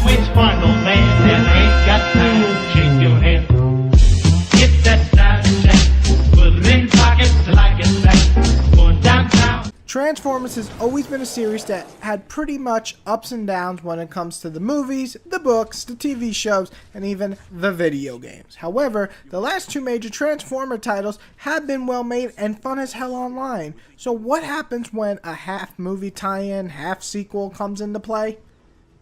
Which final man that ain't got time to shake your hand? Get that side check, put it in pockets till I get back. Going downtown. Transformers has always been a series that had pretty much ups and downs when it comes to the movies, the books, the TV shows, and even the video games. However, the last two major Transformer titles have been well made and fun as hell online. So what happens when a half movie tie-in, half sequel comes into play?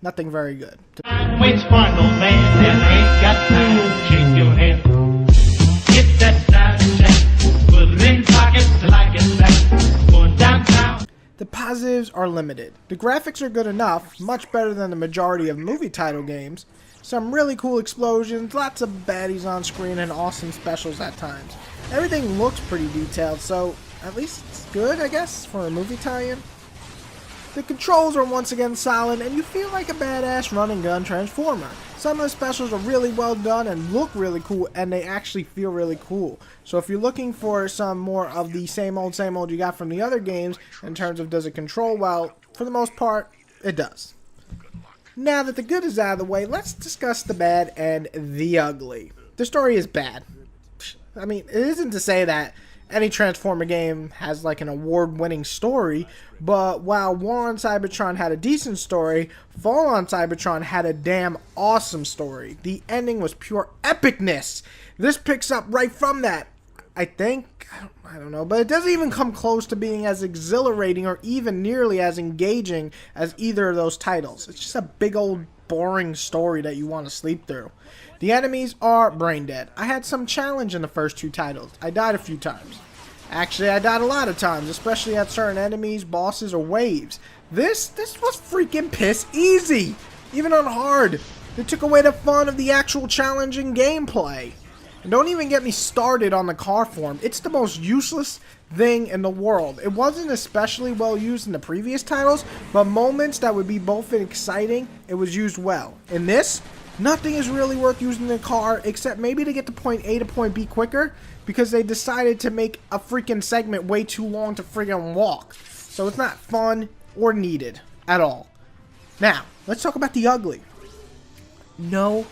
Nothing very good. Which final man that ain't got time to shake your hand? Get that side check, put it in pockets till I get back. Going downtown. The positives are limited. The graphics are good enough, much better than the majority of movie title games. Some really cool explosions, lots of baddies on screen, and awesome specials at times. Everything looks pretty detailed, so at least it's good, I guess, for a movie tie-in. The controls are once again solid, and you feel like a badass run-and-gun Transformer. Some of the specials are really well done and look really cool, and they actually feel really cool. So if you're looking for some more of the same old you got from the other games, in terms of does it control well, for the most part, it does. Now that the good is out of the way, let's discuss the bad and the ugly. The story is bad. I mean, it isn't to say that any Transformer game has like an award-winning story, but while War on Cybertron had a decent story, Fall on Cybertron had a damn awesome story. The ending was pure epicness. This picks up right from that. I think, I don't know, but it doesn't even come close to being as exhilarating or even nearly as engaging as either of those titles. It's just a big old boring story that you want to sleep through. The enemies are brain dead. I had some challenge in the first two titles. I died a few times. Actually, I died a lot of times, especially at certain enemies, bosses, or waves. This was freaking piss easy. Even on hard. They took away the fun of the actual challenging gameplay. And don't even get me started on the car form. It's the most useless thing in the world. It wasn't especially well used in the previous titles, but moments that would be both exciting, it was used well. In this, nothing is really worth using the car except maybe to get to point A to point B quicker, because they decided to make a freaking segment way too long to freaking walk. So it's not fun or needed at all. Now, let's talk about the ugly. No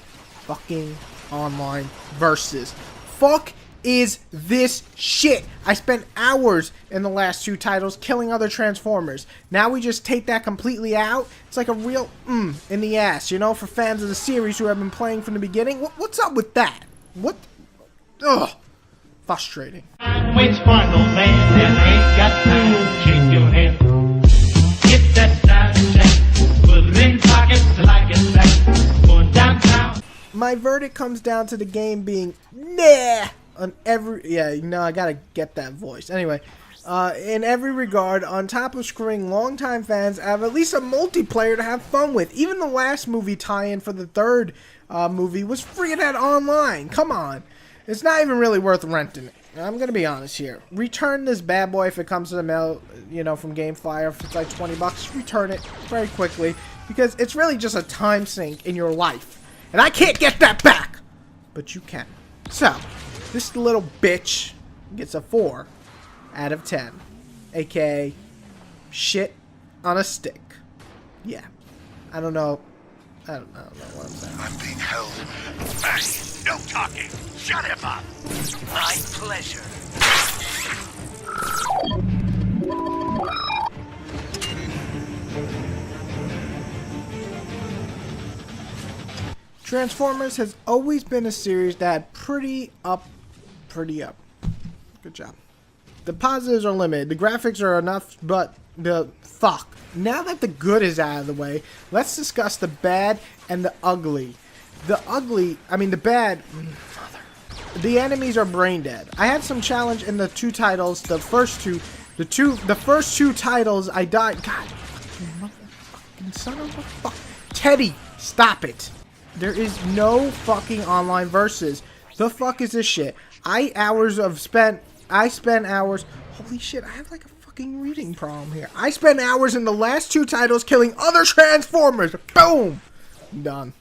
fucking online versus. Fuck is this shit? I spent hours in the last two titles killing other Transformers. Now we just take that completely out? It's like a real in the ass, you know, for fans of the series who have been playing from the beginning. What's up with that? What? Ugh. Frustrating. Which final man that ain't got time to shake your hand? Get that side check, put it in pockets till I get back. Going downtown. My verdict comes down to the game being nah on every, yeah, you know, I gotta get that voice. Anyway, in every regard, on top of screwing longtime fans out of at least a multiplayer to have fun with. Even the last movie tie-in for the third movie was free at online. Come on. It's not even really worth renting it. I'm gonna be honest here. Return this bad boy if it comes to the mail, you know, from GameFly. If it's like 20 bucks, return it very quickly, because it's really just a time sink in your life. And I can't get that back! But you can. So, this little bitch gets a 4 out of 10. AKA, shit on a stick. Yeah. I don't know. I don't know what I'm saying. I'm being held. Hey, no talking. Shut him up. My pleasure. Transformers has always been a series that had pretty up. Good job. The positives are limited. The graphics are enough, but the fuck. Now that the good is out of the way, let's discuss the bad and the ugly. The bad. The enemies are brain dead. I had some challenge in the two titles. The first two titles I died. God, fucking son of a fuck. Teddy, stop it. There is no fucking online versus. The fuck is this shit? I spent hours. Holy shit, I have like a fucking reading problem here. I spent hours in the last two titles killing other Transformers. Boom. Done.